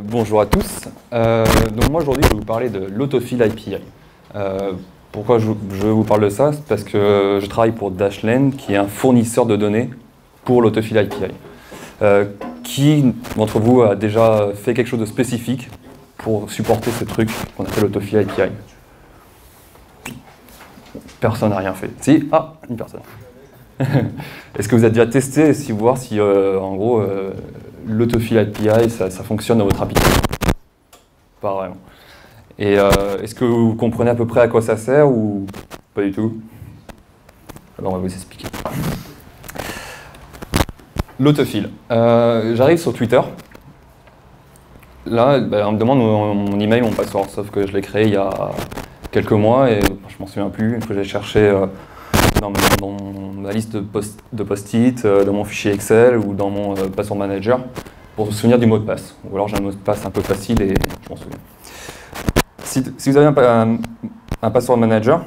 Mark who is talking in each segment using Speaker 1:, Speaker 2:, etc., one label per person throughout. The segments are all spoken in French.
Speaker 1: Bonjour à tous. Donc moi aujourd'hui je vais vous parler de l'Autofill API. Pourquoi je vous parle de ça? C'est parce que je travaille pour Dashlane, qui est un fournisseur de données pour l'Autofill API. Qui d'entre vous a déjà fait quelque chose de spécifique pour supporter ce truc qu'on appelle l'Autofill API? Personne n'a rien fait. Si? Ah, une personne. Est-ce que vous avez déjà testé et voir si en gros l'Autofill API ça fonctionne dans votre application? Pas vraiment. Et est-ce que vous comprenez à peu près à quoi ça sert ou pas du tout? Alors on va vous expliquer. L'Autofill. J'arrive sur Twitter. Là, on me demande mon email, mon password, sauf que je l'ai créé il y a quelques mois et je m'en souviens plus. Il faut que j'aille chercher dans ma liste de post-it, dans mon fichier Excel ou dans mon password manager pour se souvenir du mot de passe. Ou alors j'ai un mot de passe un peu facile et je m'en souviens. Si vous avez un password manager,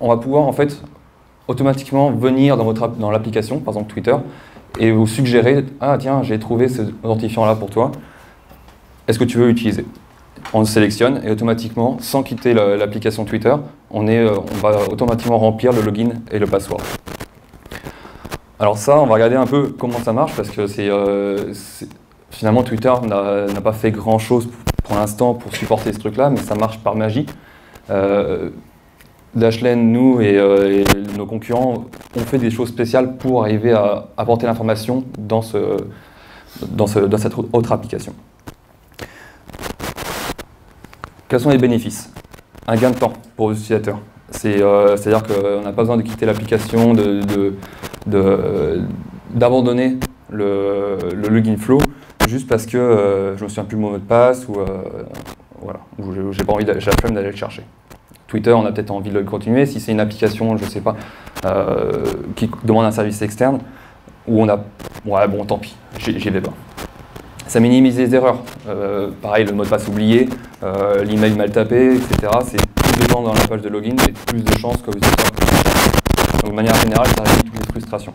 Speaker 1: on va pouvoir en fait automatiquement venir dans l'application, par exemple Twitter, et vous suggérer « Ah tiens, j'ai trouvé ce identifiant-là pour toi, est-ce que tu veux l'utiliser ?» On sélectionne et automatiquement, sans quitter l'application Twitter, on va automatiquement remplir le login et le password. Alors ça, on va regarder un peu comment ça marche, parce que finalement Twitter n'a pas fait grand-chose pour l'instant pour supporter ce truc-là, mais ça marche par magie. Dashlane, nous et nos concurrents ont fait des choses spéciales pour arriver à apporter l'information dans cette autre application. Quels sont les bénéfices? Un gain de temps pour l'utilisateur. C'est-à-dire qu'on n'a pas besoin de quitter l'application, d'abandonner le login flow juste parce que je ne me souviens plus de mon mot de passe ou voilà, j'ai pas envie, j'ai la flemme d'aller le chercher. Twitter, on a peut-être envie de le continuer. Si c'est une application, je ne sais pas, qui demande un service externe, où on a, ouais, bon, tant pis, j'y vais pas. Ça minimise les erreurs. Pareil, le mot de passe oublié, l'email mal tapé, etc. C'est plus de gens dans la page de login et plus de chances que vous ayez pas. Donc de manière générale, ça réduit toutes les frustrations.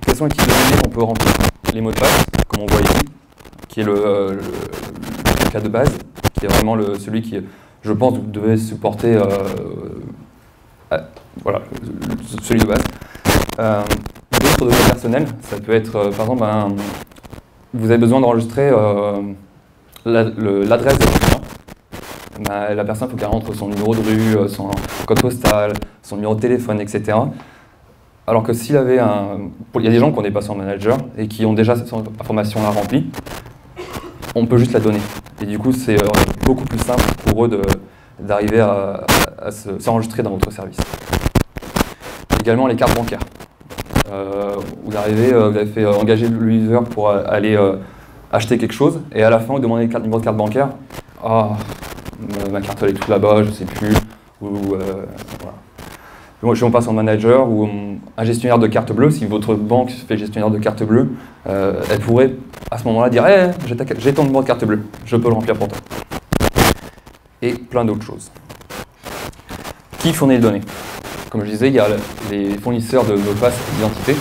Speaker 1: Quels sont les types de données qu'on peut remplir? Les mots de passe, comme on voit ici, qui est le cas de base, qui est vraiment celui qui, je pense, devait supporter voilà, celui de base. D'autres données personnelles, ça peut être, par exemple, vous avez besoin d'enregistrer l'adresse de votre client. La personne, il faut qu'elle rentre son numéro de rue, son code postal, son numéro de téléphone, etc. Alors que s'il avait il y a des gens qui ont des passwords managers et qui ont déjà cette information-là remplie, on peut juste la donner. Et du coup, c'est beaucoup plus simple pour eux d'arriver à s'enregistrer dans votre service. Également les cartes bancaires. Vous avez fait engager le user pour aller acheter quelque chose, et à la fin, vous demandez le numéro de carte bancaire. Ah, ma carte elle est toute là-bas, je ne sais plus. Voilà. Moi, je suis mon password manager ou un gestionnaire de carte bleue. Si votre banque fait gestionnaire de carte bleue, elle pourrait à ce moment-là dire hey, « j'ai ton numéro de carte bleue, je peux le remplir pour toi ». Et plein d'autres choses. Qui fournit les données? Comme je disais, il y a les fournisseurs de mots de passe d'identité,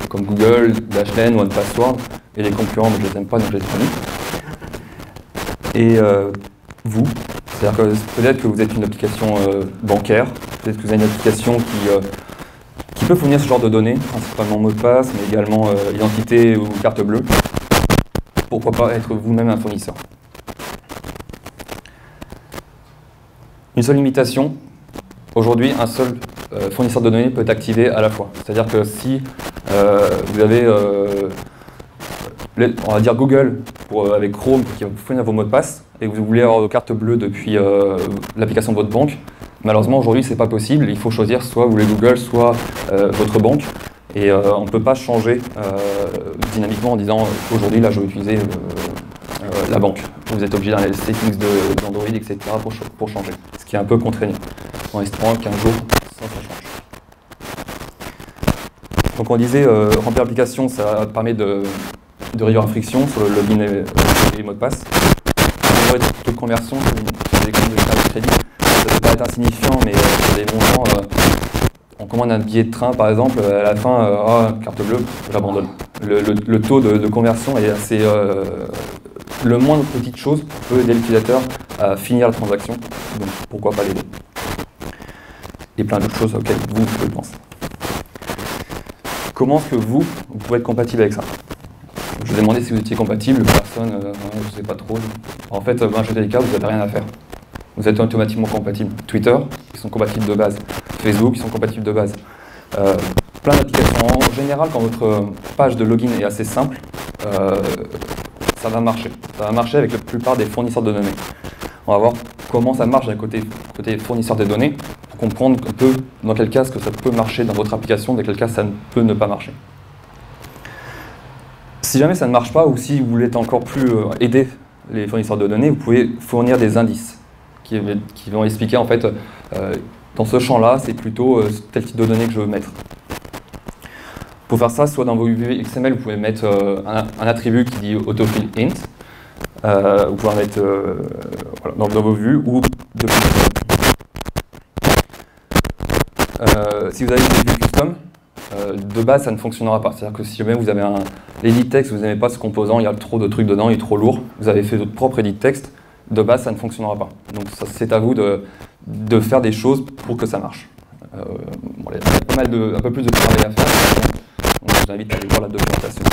Speaker 1: comme Google, Dashlane, 1Password, et les concurrents, mais je ne les aime pas, donc je les fournis. Et vous, c'est-à-dire que peut-être que vous êtes une application bancaire, peut-être que vous avez une application qui peut fournir ce genre de données, principalement mot de passe, mais également identité ou carte bleue. Pourquoi pas être vous-même un fournisseur? Une seule limitation, aujourd'hui, un seul fournisseur de données peut être activé à la fois. C'est-à-dire que si vous avez, on va dire Google, avec Chrome, qui va vous fournir vos mots de passe, et que vous voulez avoir vos cartes bleues depuis l'application de votre banque, malheureusement, aujourd'hui, ce n'est pas possible. Il faut choisir soit vous voulez Google, soit votre banque. Et on ne peut pas changer dynamiquement en disant aujourd'hui, là, je vais utiliser la banque. Vous êtes obligé dans les settings d'Android, etc. pour changer. Ce qui est un peu contraignant. En espérant qu'un jour, ça change. Donc on disait, remplir l'application, ça permet de réduire la friction sur le login et les mots de passe. Améliorer le taux de conversion sur des comptes de carte de crédit. Ça peut pas être insignifiant, mais sur des montants, on commande un billet de train par exemple, à la fin, carte bleue, j'abandonne. le taux de conversion est assez... le moindre petite chose peut aider l'utilisateur à finir la transaction, donc pourquoi pas l'aider. Et plein d'autres choses auxquelles vous pouvez penser. Comment est-ce que vous pouvez être compatible avec ça? Je vous ai demandé si vous étiez compatible, personne, je ne sais pas trop. En fait, majorité des cas, vous n'avez rien à faire. Vous êtes automatiquement compatible. Twitter, ils sont compatibles de base. Facebook, ils sont compatibles de base. Plein d'applications. En général, quand votre page de login est assez simple, ça va marcher. Ça va marcher avec la plupart des fournisseurs de données. On va voir comment ça marche d'un côté fournisseur de données, pour comprendre un peu dans quel cas que ça peut marcher dans votre application, dans quel cas ça peut ne pas marcher. Si jamais ça ne marche pas, ou si vous voulez encore plus aider les fournisseurs de données, vous pouvez fournir des indices qui vont expliquer en fait, dans ce champ-là, c'est plutôt tel type de données que je veux mettre. Pour faire ça, soit dans vos UV XML, vous pouvez mettre un attribut qui dit autofill int. Vous pouvez en mettre voilà, dans vos vues ou depuis. Si vous avez des vues custom, de base, ça ne fonctionnera pas. C'est-à-dire que si jamais vous avez l'edit text, vous n'aimez pas ce composant, il y a trop de trucs dedans, il est trop lourd, vous avez fait votre propre edit text, de base, ça ne fonctionnera pas. Donc c'est à vous de faire des choses pour que ça marche. Bon, il y a un peu plus de travail à faire. Donc je vous invite à aller voir la documentation.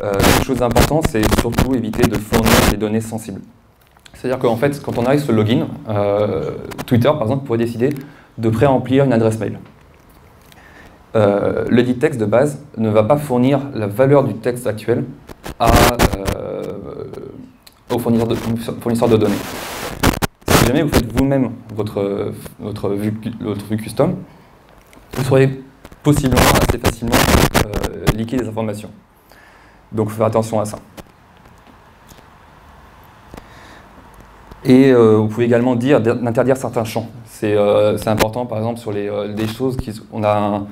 Speaker 1: Quelque chose d'important, c'est surtout éviter de fournir des données sensibles. C'est-à-dire qu'en fait, quand on arrive sur le login, Twitter, par exemple, pourrait décider de pré-remplir une adresse mail. L'edit text de base ne va pas fournir la valeur du texte actuel au fournisseur de données. Si jamais vous faites vous-même votre vue custom, vous saurez possiblement assez facilement leaker des informations. Donc il faut faire attention à ça. Et vous pouvez également dire d'interdire certains champs. C'est important, par exemple, sur des choses on a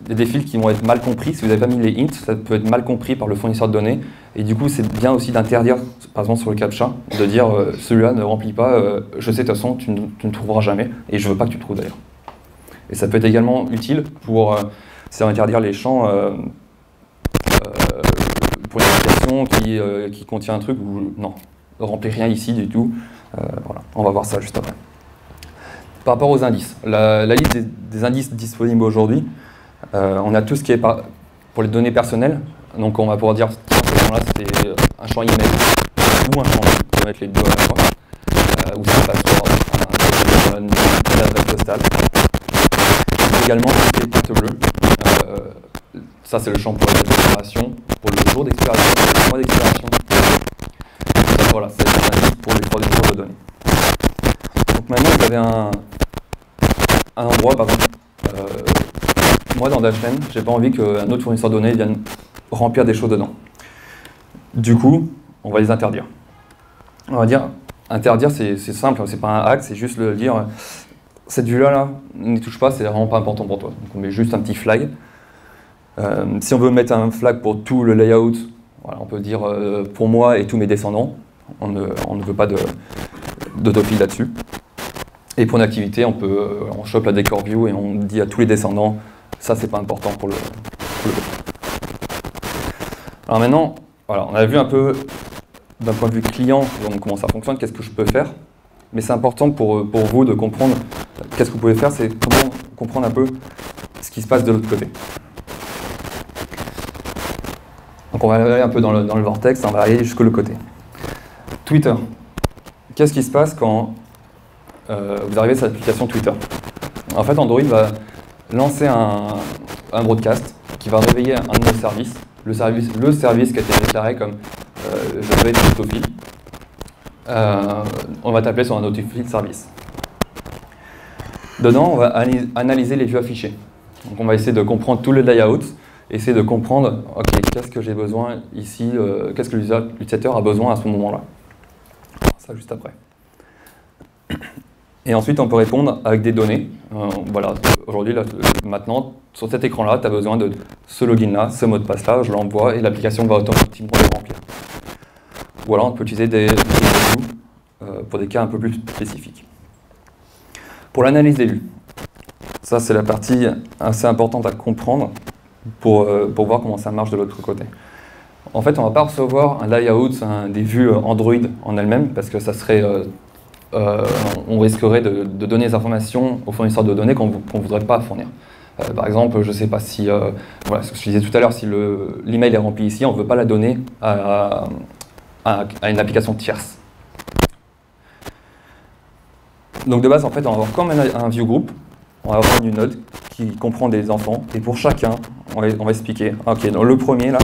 Speaker 1: des fils qui vont être mal compris. Si vous n'avez pas mis les ints, ça peut être mal compris par le fournisseur de données. Et du coup, c'est bien aussi d'interdire, par exemple sur le CAPTCHA, de dire celui-là ne remplit pas, je sais de toute façon, tu ne trouveras jamais, et je ne veux pas que tu le trouves d'ailleurs. Et ça peut être également utile pour interdire les champs pour une application qui contient un truc où non, ne remplit rien ici du tout. Voilà, on va voir ça juste après. Par rapport aux indices, la liste des indices disponibles aujourd'hui, on a tout ce qui est pour les données personnelles. Donc on va pouvoir dire là c'est un champ email ou un champ, on peut mettre les deux à la fois, ou c'est un passeport, une adresse postale. Également tout ce qui est carte bleue. Ça c'est le champ pour la date d'expiration, pour le jour d'expiration, pour le mois d'expiration. Voilà, c'est un indice pour les fournisseurs de données. Donc maintenant vous avez un endroit, par exemple, moi dans Dashlane, j'ai pas envie qu'un autre fournisseur de données vienne remplir des choses dedans. Du coup, on va les interdire. On va dire, interdire c'est simple, c'est pas un hack, c'est juste le dire, cette vue-là, n'y touche pas, c'est vraiment pas important pour toi. Donc on met juste un petit flag. Si on veut mettre un flag pour tout le layout, voilà, on peut dire pour moi et tous mes descendants. On ne veut pas d'autofill là-dessus. Et pour une activité, on chope la decor view et on dit à tous les descendants, ça c'est pas important pour le Alors maintenant, voilà, on a vu un peu d'un point de vue client comment ça fonctionne, qu'est-ce que je peux faire. Mais c'est important pour vous de comprendre qu'est-ce que vous pouvez faire, c'est comment comprendre un peu ce qui se passe de l'autre côté. Donc on va aller un peu dans le vortex, on va aller jusqu'au côté. Twitter. Qu'est-ce qui se passe quand vous arrivez sur l'application Twitter? En fait, Android va lancer un broadcast qui va réveiller un de nos services, le service qui a été déclaré comme je vais être autofill. On va taper sur un autofill service. Dedans, on va analyser les vues affichées. Donc on va essayer de comprendre tout le layout, essayer de comprendre, ok, qu'est-ce que j'ai besoin ici, qu'est-ce que l'utilisateur a besoin à ce moment-là. Ça juste après. Et ensuite, on peut répondre avec des données. Voilà, aujourd'hui, maintenant, sur cet écran-là, tu as besoin de ce login-là, ce mot de passe-là, je l'envoie et l'application va automatiquement le remplir. Ou alors, on peut utiliser des vues pour des cas un peu plus spécifiques. Pour l'analyse des vues, ça, c'est la partie assez importante à comprendre. pour voir comment ça marche de l'autre côté. En fait, on ne va pas recevoir un layout, des vues Android en elles-mêmes, parce que ça serait, on risquerait de donner des informations aux fournisseurs de données qu'on ne voudrait pas fournir. Par exemple, je ne sais pas si, voilà, ce que je disais tout à l'heure, si l'email est rempli ici, on ne veut pas la donner à une application tierce. Donc de base, en fait, on va avoir comme un view group, on va avoir une node qui comprend des enfants, et pour chacun, on va expliquer. Ok, dans le premier, là,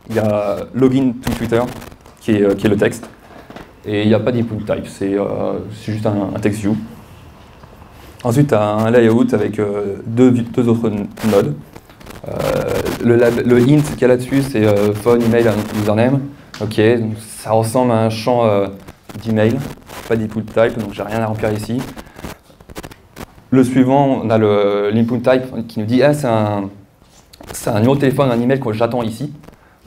Speaker 1: il y a login to Twitter, qui est le texte, et il n'y a pas d'input type, c'est juste un text view. Ensuite, tu as un layout avec deux autres nodes. Le int qu'il y a là-dessus, c'est phone, email, username. Ok, donc ça ressemble à un champ d'email, pas d'input type, donc j'ai rien à remplir ici. Le suivant, on a l'input type qui nous dit ah, c'est un numéro de téléphone, un email que j'attends ici.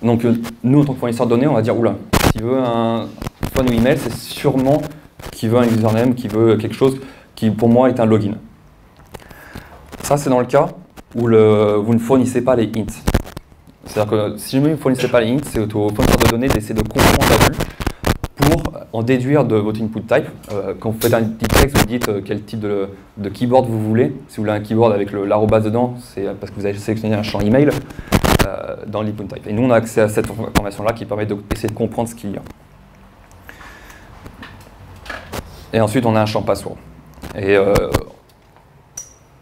Speaker 1: Donc nous, en tant que fournisseur de données, on va dire oula, s'il veut un phone ou email, c'est sûrement qu'il veut un username, qu'il veut quelque chose qui pour moi est un login. Ça, c'est dans le cas où vous ne fournissez pas les hints. C'est-à-dire que si vous ne fournissez pas les hints, c'est au fournisseur de données d'essayer de comprendre la vue pour en déduire de votre input type. Quand vous faites un petit texte, vous dites quel type de keyboard vous voulez. Si vous voulez un keyboard avec l'arrobase dedans, c'est parce que vous avez sélectionné un champ email dans l'input type. Et nous, on a accès à cette information-là qui permet d'essayer de comprendre ce qu'il y a. Et ensuite, on a un champ password. Et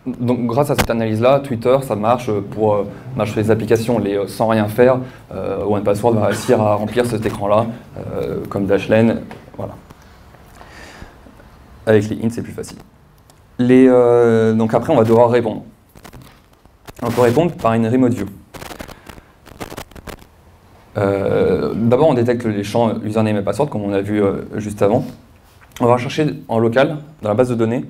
Speaker 1: donc, grâce à cette analyse-là, Twitter, ça marche sur les applications sans rien faire. OnePassword va réussir à remplir cet écran-là, comme Dashlane. Voilà. Avec les hints, c'est plus facile. Donc après, on va devoir répondre. On peut répondre par une remote view. D'abord, on détecte les champs username et password, comme on a vu juste avant. On va chercher en local, dans la base de données,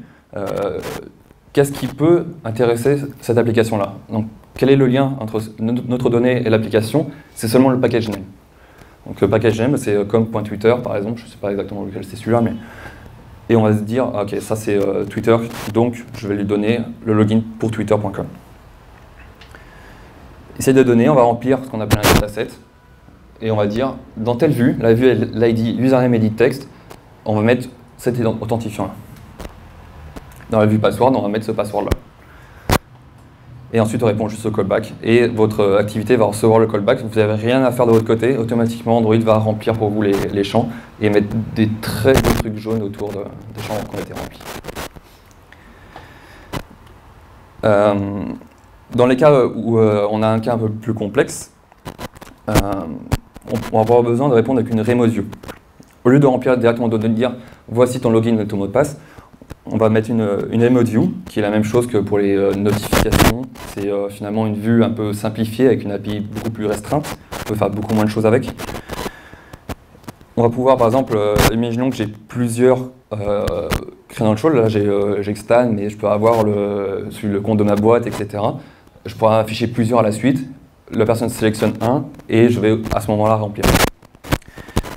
Speaker 1: qu'est-ce qui peut intéresser cette application-là. Donc, quel est le lien entre notre donnée et l'application? C'est seulement le package name. Donc, le package name, c'est comme .twitter, par exemple. Je ne sais pas exactement lequel c'est celui-là, mais... Et on va se dire, ok, ça c'est Twitter, donc je vais lui donner le login pour twitter.com. Essayer de donner, on va remplir ce qu'on appelle un dataset, et on va dire, dans telle vue, la vue l'ID username edit text, on va mettre cet authentifiant-là. Dans la vue password, on va mettre ce password-là. Et ensuite, on répond juste au callback. Et votre activité va recevoir le callback. Vous n'avez rien à faire de votre côté. Automatiquement, Android va remplir pour vous les champs et mettre des très beaux trucs jaunes autour des champs qui ont été remplis. Dans les cas où on a un cas un peu plus complexe, on va avoir besoin de répondre avec une remote view. Au lieu de remplir directement de dire voici ton login et ton mot de passe, on va mettre une remote view qui est la même chose que pour les notifications. C'est finalement une vue un peu simplifiée avec une API beaucoup plus restreinte. On peut faire beaucoup moins de choses avec. On va pouvoir, par exemple, imaginons que j'ai plusieurs credentials. Là, j'ai Xstan, mais je peux avoir le compte de ma boîte, etc. Je pourrais afficher plusieurs à la suite. La personne sélectionne un et je vais à ce moment-là remplir.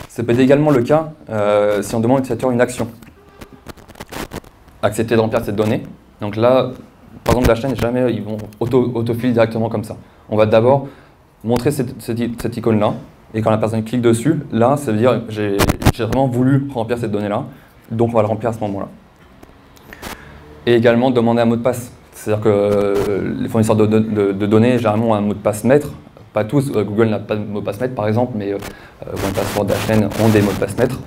Speaker 1: Ça peut être également le cas si on demande à l'utilisateur une action. Accepter de remplir cette donnée. Donc là, par exemple, Dashlane, jamais ils vont autofill directement comme ça. On va d'abord montrer cette icône-là, et quand la personne clique dessus, là, ça veut dire j'ai vraiment voulu remplir cette donnée-là, donc on va le remplir à ce moment-là. Et également demander un mot de passe. C'est-à-dire que les fournisseurs de données, généralement, ont un mot de passe maître. Pas tous, Google n'a pas de mot de passe maître par exemple, mais OnePassword, Dashlane ont des mots de passe maître.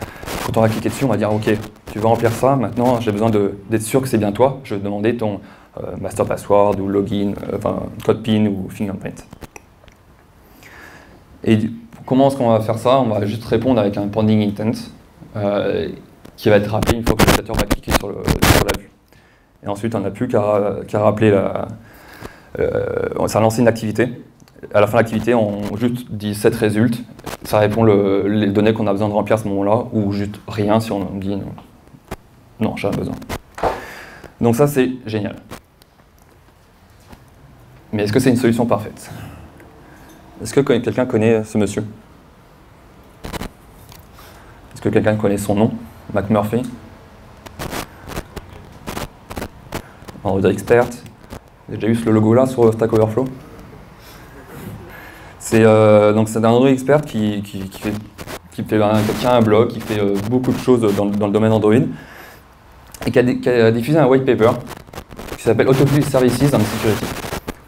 Speaker 1: Quand on va cliquer dessus, on va dire ok, tu veux remplir ça, maintenant j'ai besoin d'être sûr que c'est bien toi, je vais te demander ton master password ou login, code PIN ou fingerprint. Et comment est-ce qu'on va faire ça? On va juste répondre avec un pending intent qui va être rappelé une fois que l'utilisateur va cliquer sur la vue. Et ensuite, on n'a plus qu'à rappeler ça va lancer une activité. À la fin de l'activité, on juste dit set result, ça répond les données qu'on a besoin de remplir à ce moment-là, ou juste rien si on dit non, j'ai pas besoin. Donc ça, c'est génial. Mais est-ce que c'est une solution parfaite? Est-ce que quelqu'un connaît ce monsieur? Est-ce que quelqu'un connaît son nom? McMurphy? Android Expert? Vous avez déjà vu ce logo-là sur Stack Overflow? Donc c'est un Android expert qui tient un blog, qui fait beaucoup de choses dans le domaine Android, et qui a diffusé un white paper qui s'appelle Autofill Services and Security.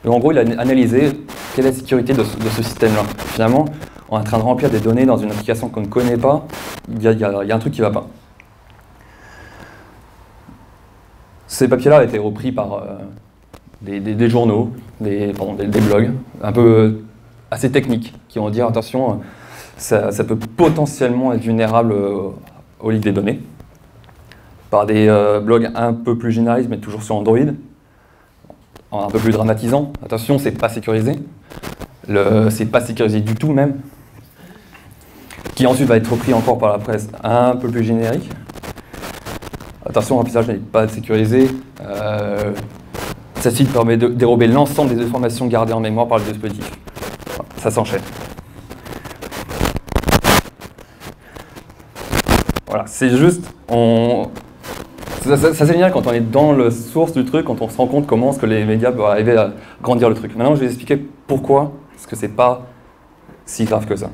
Speaker 1: Et en gros, il a analysé quelle est la sécurité de ce système-là. Finalement, on est en train de remplir des données dans une application qu'on ne connaît pas, il y a un truc qui ne va pas. Ces papiers-là ont été repris par des journaux, des blogs, un peu assez techniques, qui vont dire attention, ça peut potentiellement être vulnérable au leak des données, par des blogs un peu plus généralistes, mais toujours sur Android, un peu plus dramatisant. Attention, c'est pas sécurisé. C'est pas sécurisé du tout même. Qui ensuite va être repris encore par la presse un peu plus générique. Attention, le remplissage n'est pas sécurisé. Celle-ci permet de dérober l'ensemble des informations gardées en mémoire par le dispositif. Ça s'enchaîne. Voilà, c'est juste, ça c'est bien quand on est dans la source du truc, quand on se rend compte comment est-ce que les médias peuvent arriver à grandir le truc. Maintenant, je vais expliquer pourquoi, parce que c'est pas si grave que ça.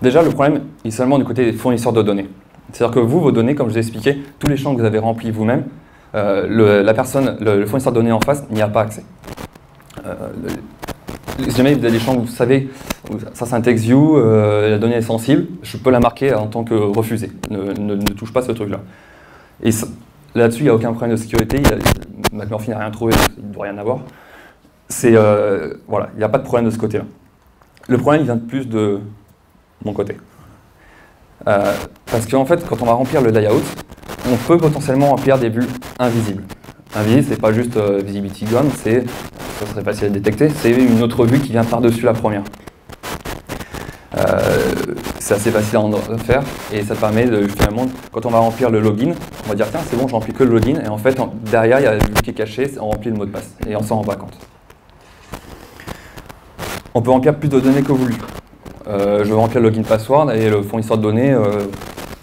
Speaker 1: Déjà, le problème est seulement du côté des fournisseurs de données. C'est-à-dire que vous, vos données, comme je vous ai expliqué, tous les champs que vous avez remplis vous-même, le fournisseur de données en face n'y a pas accès. Si jamais vous avez des champs où vous savez, ça c'est un text view, la donnée est sensible, je peux la marquer en tant que refusé. Ne touche pas ce truc-là. Et là-dessus, il n'y a aucun problème de sécurité. McMurphy n'a rien trouvé, il ne doit rien avoir. Voilà, il n'y a pas de problème de ce côté-là. Le problème, il vient de plus de mon côté. Parce qu'en fait, quand on va remplir le layout, on peut potentiellement remplir des vues invisibles. Invisible, c'est pas juste visibility gone, ça serait facile à détecter, c'est une autre vue qui vient par-dessus la première. C'est assez facile à faire et ça permet de, finalement, quand on va remplir le login, on va dire tiens c'est bon, je remplis que le login et en fait derrière il y a la vue qui est cachée, on remplit le mot de passe et on s'en rend pas compte. On peut remplir plus de données que voulu. Je veux remplir le login password et le fournisseur de données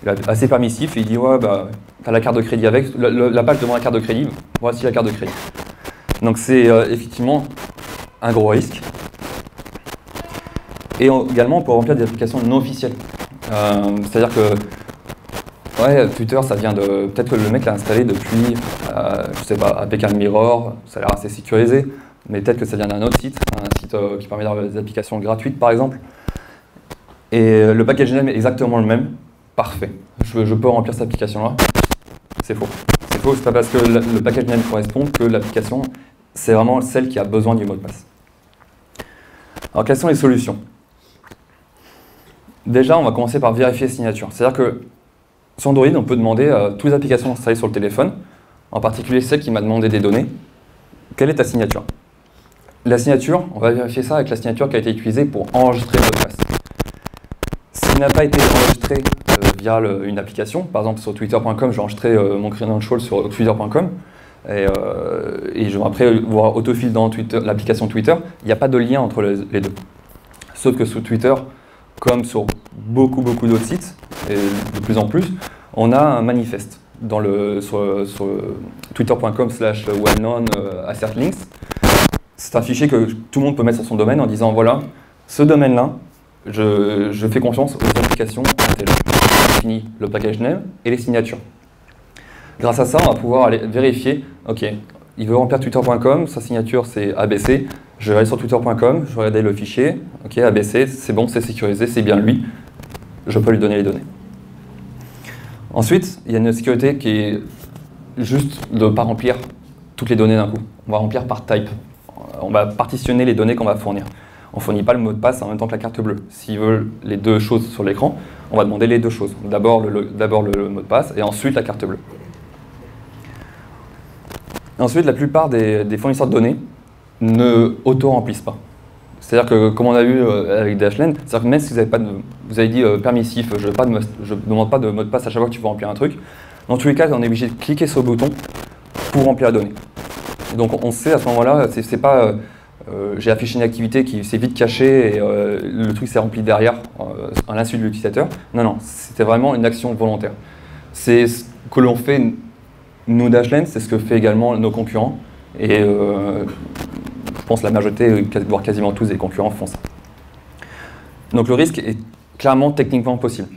Speaker 1: il est assez permissif, il dit ouais bah t'as la carte de crédit avec, la page demande la carte de crédit, voici la carte de crédit. Donc c'est effectivement un gros risque. Et également on peut remplir des applications non officielles. C'est-à-dire que ouais, Twitter ça vient de. Peut-être que le mec l'a installé depuis, je sais pas, APK Mirror, ça a l'air assez sécurisé, mais peut-être que ça vient d'un autre site, un site qui permet d'avoir des applications gratuites par exemple. Et le package name est exactement le même. Parfait. Je peux remplir cette application-là. C'est faux. C'est faux, c'est pas parce que le package name correspond que l'application, c'est vraiment celle qui a besoin du mot de passe. Alors, quelles sont les solutions? Déjà, on va commencer par vérifier les signatures. C'est-à-dire que sur Android, on peut demander à toutes les applications installées sur le téléphone, en particulier celle qui m'a demandé des données, quelle est ta signature? La signature, on va vérifier ça avec la signature qui a été utilisée pour enregistrer le mot de passe. S'il n'a pas été enregistré via une application, par exemple sur twitter.com, j'ai enregistré mon credential sur twitter.com, et je vais après voir autofill dans l'application Twitter, il n'y a pas de lien entre les deux. Sauf que sur Twitter, comme sur beaucoup d'autres sites, et de plus en plus, on a un manifeste sur twitter.com/wellknown assert links. C'est un fichier que tout le monde peut mettre sur son domaine en disant voilà, ce domaine-là, je fais confiance aux applications intelligentes. On définit le package name et les signatures. Grâce à ça, on va pouvoir aller vérifier, ok, il veut remplir twitter.com, sa signature c'est ABC, je vais aller sur twitter.com, je vais regarder le fichier, ok, ABC, c'est bon, c'est sécurisé, c'est bien lui, je peux lui donner les données. Ensuite, il y a une sécurité qui est juste de ne pas remplir toutes les données d'un coup. On va remplir par type. On va partitionner les données qu'on va fournir. On ne fournit pas le mot de passe en même temps que la carte bleue. S'ils veulent les deux choses sur l'écran, on va demander les deux choses. D'abord le mot de passe et ensuite la carte bleue. Ensuite, la plupart des fournisseurs de données ne auto-remplissent pas. C'est-à-dire que, comme on a vu avec Dashlane, c'est-à-dire que même si vous avez dit permissif, je ne demande pas de mot de passe à chaque fois que tu veux remplir un truc, dans tous les cas, on est obligé de cliquer sur le bouton pour remplir la donnée. Donc on sait à ce moment-là, c'est pas j'ai affiché une activité qui s'est vite cachée et le truc s'est rempli derrière à l'insu de l'utilisateur. Non, c'était vraiment une action volontaire. C'est ce que l'on fait, nous, Dashlane, c'est ce que fait également nos concurrents. Et je pense que la majorité, voire quasiment tous des concurrents font ça. Donc le risque est clairement techniquement possible.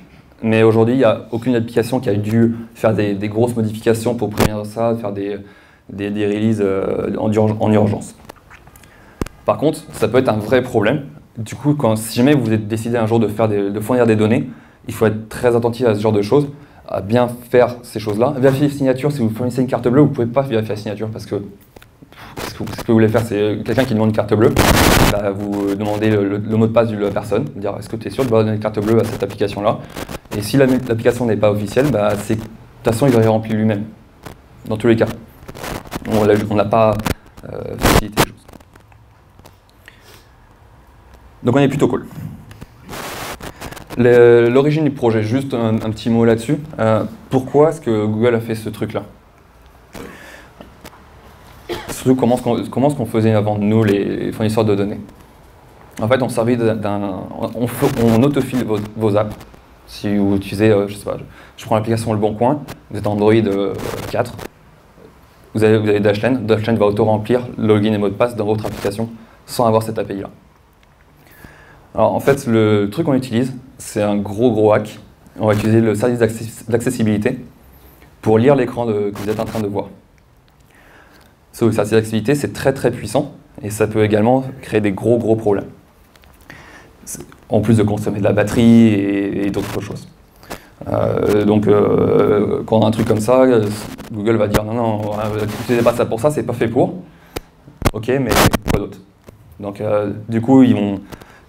Speaker 1: Mais aujourd'hui, il n'y a aucune application qui a dû faire des grosses modifications pour prévenir ça, faire des releases en urgence. Par contre, ça peut être un vrai problème. Du coup, si jamais vous êtes décidé un jour de fournir des données, il faut être très attentif à ce genre de choses, à bien faire ces choses-là. Vérifier les signatures, si vous fournissez une carte bleue, vous ne pouvez pas vérifier la signature parce que ce que vous voulez faire, c'est quelqu'un qui demande une carte bleue, bah, vous demandez le mot de passe de la personne, dire est-ce que tu es sûr de donner une carte bleue à cette application-là. Et si l'application n'est pas officielle, bah, de toute façon, il va y remplir lui-même. Dans tous les cas, on n'a pas facilité les choses. Donc on est plutôt cool. L'origine du projet, juste un petit mot là-dessus. Pourquoi est-ce que Google a fait ce truc-là? Surtout comment est-ce qu'on faisait avant nous, les fournisseurs de données. En fait, on servait on autofile vos apps. Si vous utilisez, je sais pas, je prends l'application Le Bon Coin, vous êtes Android 4, vous avez Dashlane. Dashlane va auto-remplir login et mot de passe dans votre application sans avoir cette API-là. Alors en fait, le truc qu'on utilise, c'est un gros hack. On va utiliser le service d'accessibilité pour lire l'écran que vous êtes en train de voir. Ce service d'accessibilité, c'est très puissant et ça peut également créer des gros problèmes. En plus de consommer de la batterie et d'autres choses. Donc quand on a un truc comme ça, Google va dire non, n'utilisez pas ça pour ça, c'est pas fait pour. Ok, mais quoi d'autre? Donc du coup, ils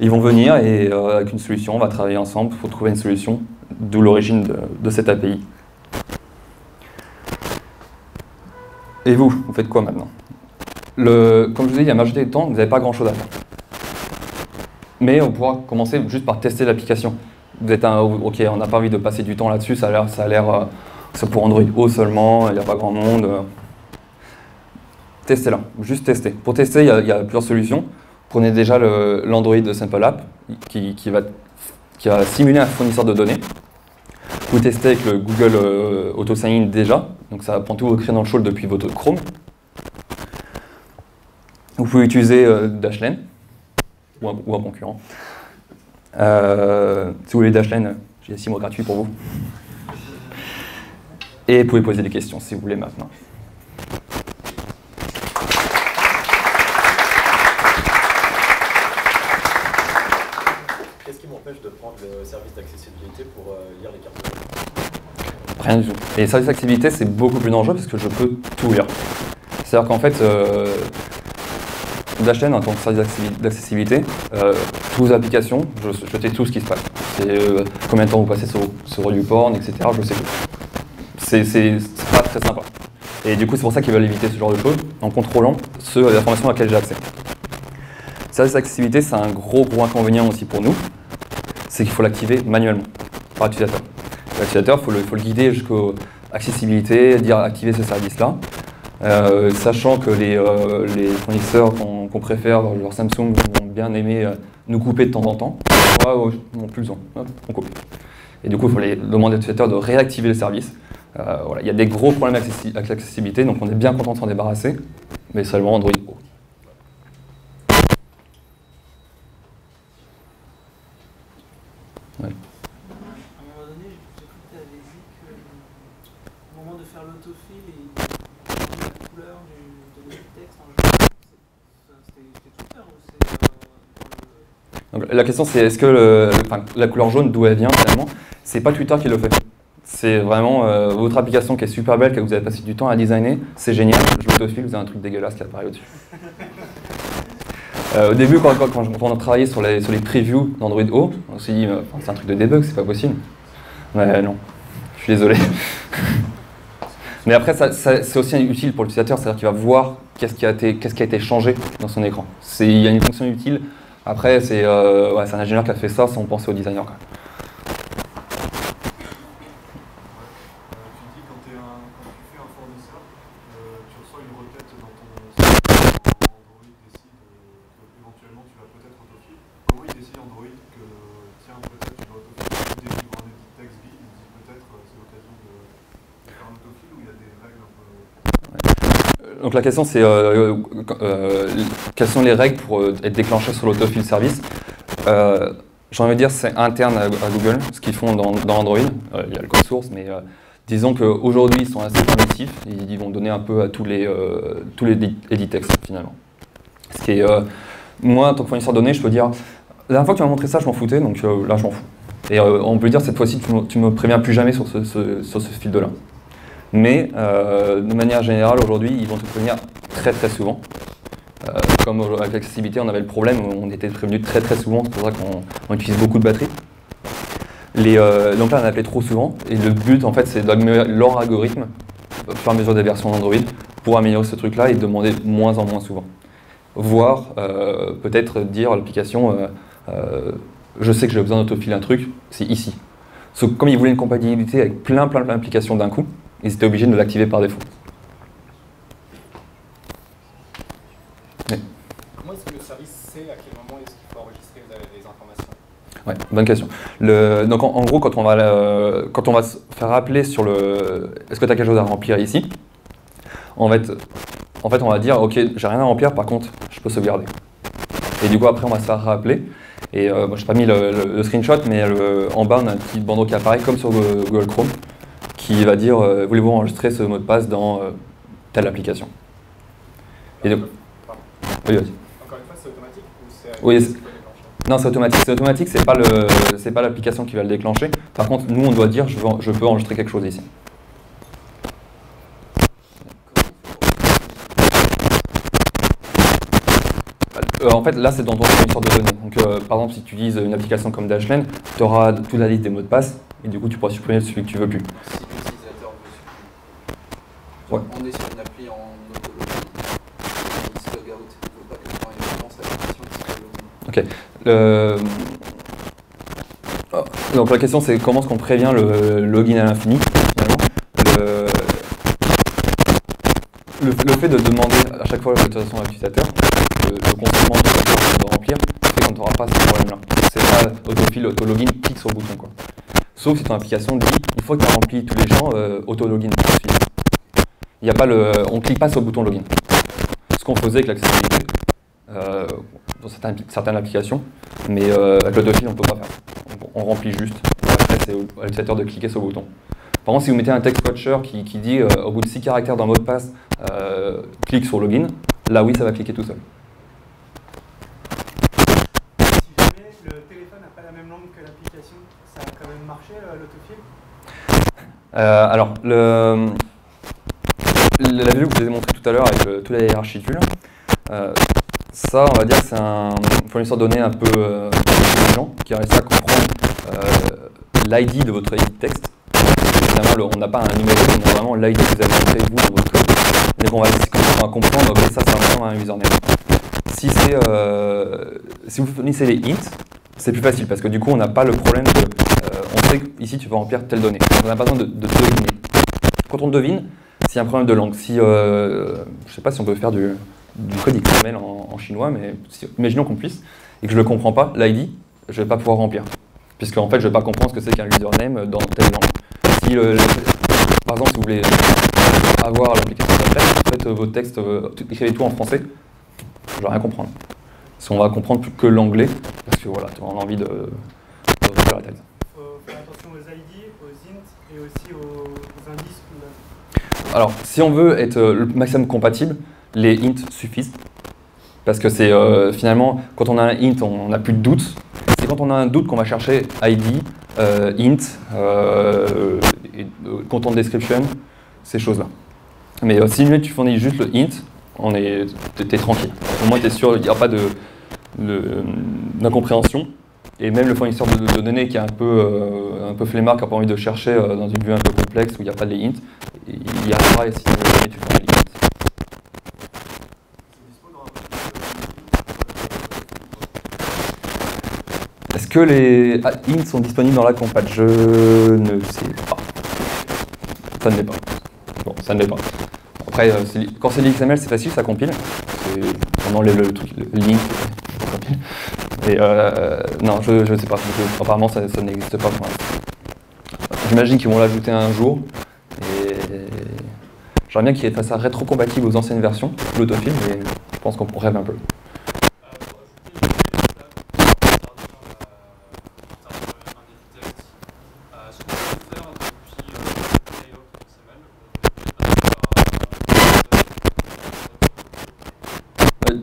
Speaker 1: vont venir et avec une solution, on va travailler ensemble pour trouver une solution, d'où l'origine de cette API. Et vous faites quoi maintenant? Comme je vous ai dit, la majorité du temps, vous n'avez pas grand-chose à faire. Mais on pourra commencer juste par tester l'application. Vous êtes ok, on n'a pas envie de passer du temps là-dessus, ça a l'air c'est pour Android O seulement, il n'y a pas grand monde. Testez-la, juste testez. Pour tester, il y a plusieurs solutions. Prenez déjà l'Android de Simple App qui va simuler un fournisseur de données. Vous testez avec le Google Auto Sign-in déjà, donc ça prend tous vos credentials depuis votre Chrome. Vous pouvez utiliser Dashlane ou un concurrent. Si vous voulez Dashlane, j'ai 6 mois gratuits pour vous. Et vous pouvez poser des questions si vous voulez maintenant.
Speaker 2: Qu'est-ce qui m'empêche de prendre le service d'accessibilité pour lire les cartes?
Speaker 1: Rien du tout. Et le service d'accessibilité, c'est beaucoup plus dangereux parce que je peux tout lire. C'est-à-dire qu'en fait, Dashlane, en tant que service d'accessibilité, toutes vos applications, je sais tout ce qui se passe. Combien de temps vous passez sur YouPorn, etc. Je sais tout. C'est pas très sympa. Et du coup, c'est pour ça qu'ils veulent éviter ce genre de choses en contrôlant les informations à laquelle j'ai accès. Le service d'accessibilité, c'est un gros inconvénient aussi pour nous, c'est qu'il faut l'activer manuellement par l'utilisateur. L'utilisateur, il faut le guider jusqu'à accessibilité, dire activer ce service-là. Sachant que les fournisseurs qu'on préfère, genre Samsung, vont bien aimer nous couper de temps en temps. Non, plus besoin, on coupe. Et du coup, il faut demander à l'utilisateur de réactiver le service. Voilà. Il y a des gros problèmes avec l'accessibilité, donc on est bien content de s'en débarrasser, mais seulement Android Pro. Ouais.
Speaker 3: À un moment donné, j'ai cru que tu avais dit qu'au moment de faire l'autofil et la couleur du texte en jaune, c'était Twitter ou c'est
Speaker 1: Donc, la question c'est est-ce que la couleur jaune, d'où elle vient finalement? C'est pas Twitter qui le fait. C'est vraiment votre application qui est super belle, que vous avez passé du temps à designer, c'est génial, je l'autofile, vous avez un truc dégueulasse qui apparaît au-dessus. Au début, quand on a travaillé sur les previews d'Android O, on s'est dit c'est un truc de debug, c'est pas possible. Mais non, je suis désolé. Mais après, c'est aussi utile pour l'utilisateur, c'est-à-dire qu'il va voir qu'est-ce qui a été changé dans son écran. Il y a une fonction utile. Après, c'est un ingénieur qui a fait ça sans penser au designer, quoi. Donc la question c'est quelles sont les règles pour être déclenché sur l'autofill service. j'ai envie de dire c'est interne à Google, ce qu'ils font dans Android. Il y a le code source, mais disons qu'aujourd'hui ils sont assez primitifs, ils vont donner un peu à tous les edit textes finalement. Ce qui est, moi, en tant que fournisseur de données, je peux dire, la dernière fois que tu m'as montré ça, je m'en foutais, donc là je m'en fous. Et on peut dire cette fois-ci, tu me préviens plus jamais sur ce field-là. Mais de manière générale, aujourd'hui, ils vont te prévenir très très souvent. Comme avec l'accessibilité, on avait le problème où on était prévenu très très souvent, c'est pour ça qu'on utilise beaucoup de batterie. Donc là, on appelait trop souvent, et le but en fait, c'est d'améliorer leur algorithme au fur et à mesure des versions d'Android pour améliorer ce truc-là et demander moins en moins souvent. Voire peut-être dire à l'application, je sais que j'ai besoin d'autofiler un truc, c'est ici. Sauf que comme ils voulaient une compatibilité avec plein d'applications d'un coup, ils étaient obligés de l'activer par défaut. Oui.
Speaker 2: Comment est-ce que le service sait à quel moment est-ce qu'il faut enregistrer les informations?
Speaker 1: Ouais, bonne question. Donc en gros, quand on va se faire appeler sur le « est-ce que tu as quelque chose à remplir ici ?» en fait, on va dire « ok, j'ai rien à remplir, par contre, je peux sauvegarder ». Et du coup, après, on va se faire rappeler. Et moi, je n'ai pas mis le screenshot, mais en bas, on a un petit bandeau qui apparaît comme sur Google Chrome, qui va dire « voulez-vous enregistrer ce mot de passe dans telle application ?» Et donc, oui, vas-y.
Speaker 2: Encore une fois, c'est automatique ou c'est
Speaker 1: oui, non, c'est automatique. C'est automatique, c'est pas l'application qui va le déclencher. Par contre, nous, on doit dire je peux enregistrer quelque chose ici. En fait, là, c'est dans ton fournisseur de données. Donc, par exemple, si tu utilises une application comme Dashlane, tu auras toute la liste des mots de passe et du coup, tu pourras supprimer celui que tu veux plus.
Speaker 4: Si l'utilisateur veut supprimer.
Speaker 1: Ouais.
Speaker 4: On est sur une appli en autologin, il se log out, il ne veut pas que quand il lance l'application, il se log in.
Speaker 1: Ok. Donc la question c'est comment est-ce qu'on prévient le login à l'infini finalement. Le fait de demander à chaque fois l'autorisation à l'utilisateur, le consentement de l'utilisateur de remplir, fait qu'on n'aura pas ce problème-là. C'est pas autofill, auto-login, clique sur le bouton quoi. Sauf si ton application dit il faut que tu aies rempli tous les champs auto-login. Il y a pas on ne clique pas sur le bouton login. Ce qu'on faisait avec l'accessibilité dans certaines applications, mais avec l'autofill on ne peut pas faire. On remplit juste. Après c'est à l'utilisateur de cliquer sur le bouton. Par contre, si vous mettez un text watcher qui dit au bout de 6 caractères d'un mot de passe, clique sur login, là oui, ça va cliquer tout seul.
Speaker 3: Si jamais le téléphone n'a pas la même langue que l'application, ça a quand même marché l'autofill?
Speaker 1: Alors, la vidéo que je vous ai montrée tout à l'heure avec toute la hiérarchie de ça, on va dire que c'est un fournisseur de données un peu intelligent qui a réussi à comprendre l'ID de votre edit texte. Évidemment, on n'a pas un numéro, on a vraiment l'ID que vous avez montré vous dans votre code. Donc on va comprendre, ok, ça c'est vraiment un username. Si vous fournissez les hints, c'est plus facile parce que du coup on n'a pas le problème de. On sait qu'ici tu vas remplir telle donnée. On n'a pas besoin de deviner. Quand on devine, s'il y a un problème de langue, je ne sais pas si on peut faire du code XML en chinois, mais imaginons qu'on puisse, et que je ne le comprends pas, l'ID, je ne vais pas pouvoir remplir. Puisque en fait, je ne vais pas comprendre ce que c'est qu'un username dans telle langue. Par exemple, si vous voulez avoir l'application d'appel, faites vos textes, écrivez tout en français, je ne vais rien comprendre. Si on va comprendre plus que l'anglais, parce que voilà, on a envie de faire la tête.
Speaker 3: Il faut faire attention aux ID, aux int et aussi aux indices.
Speaker 1: Alors, si on veut être le maximum compatible, les ints suffisent. Parce que c'est finalement, quand on a un int, on n'a plus de doute. C'est quand on a un doute qu'on va chercher ID, int, content description, ces choses-là. Mais si tu fournis juste le int, t'es tranquille. Au moins, tu es sûr, il n'y a pas d'incompréhension. Et même le fournisseur de données qui est un peu flemmard, qui n'a pas envie de chercher dans une vue un peu complexe où il n'y a pas de int, il y arrivera si tu fournis les int. Est-ce que les hints sont disponibles dans la compat? Je ne sais pas. Ça ne l'est pas. Bon, ça ne l'est pas. Après, quand c'est l'XML, c'est facile, ça compile. On enlève le truc, le link, ça compile. Et non, je ne sais pas. Apparemment, ça n'existe pas pour l'instant. J'imagine qu'ils vont l'ajouter un jour. Et j'aimerais bien qu'il fasse ça rétro-compatible aux anciennes versions, l'autofill, mais je pense qu'on rêve un peu.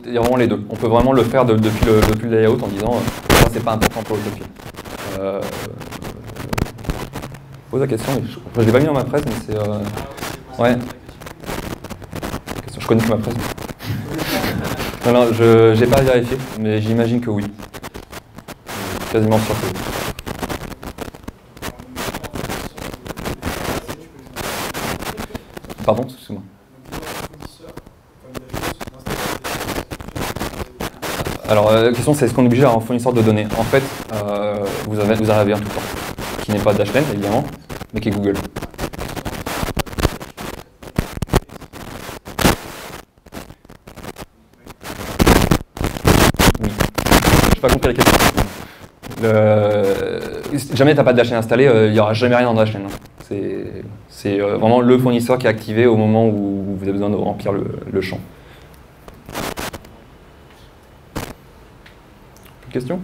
Speaker 1: il y a vraiment les deux. On peut vraiment le faire depuis le layout en disant ça c'est pas important pour l'autofill. Pose la question, je l'ai pas mis dans ma presse, mais c'est... ouais. Je connais que ma presse. Non, non, je n'ai pas vérifié, mais j'imagine que oui. Quasiment sûr que oui. Pardon, excuse-moi. Alors, la question c'est est-ce qu'on est obligé à un fournisseur de données? En fait, vous avez un tout le temps, qui n'est pas Dashlane évidemment, mais qui est Google. Oui. Je n'ai pas compris la question. Jamais tu n'as pas de Dashlane installé, il n'y aura jamais rien dans Dashlane. C'est vraiment le fournisseur qui est activé au moment où vous avez besoin de remplir le champ. Question?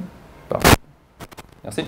Speaker 1: Parfait. Merci.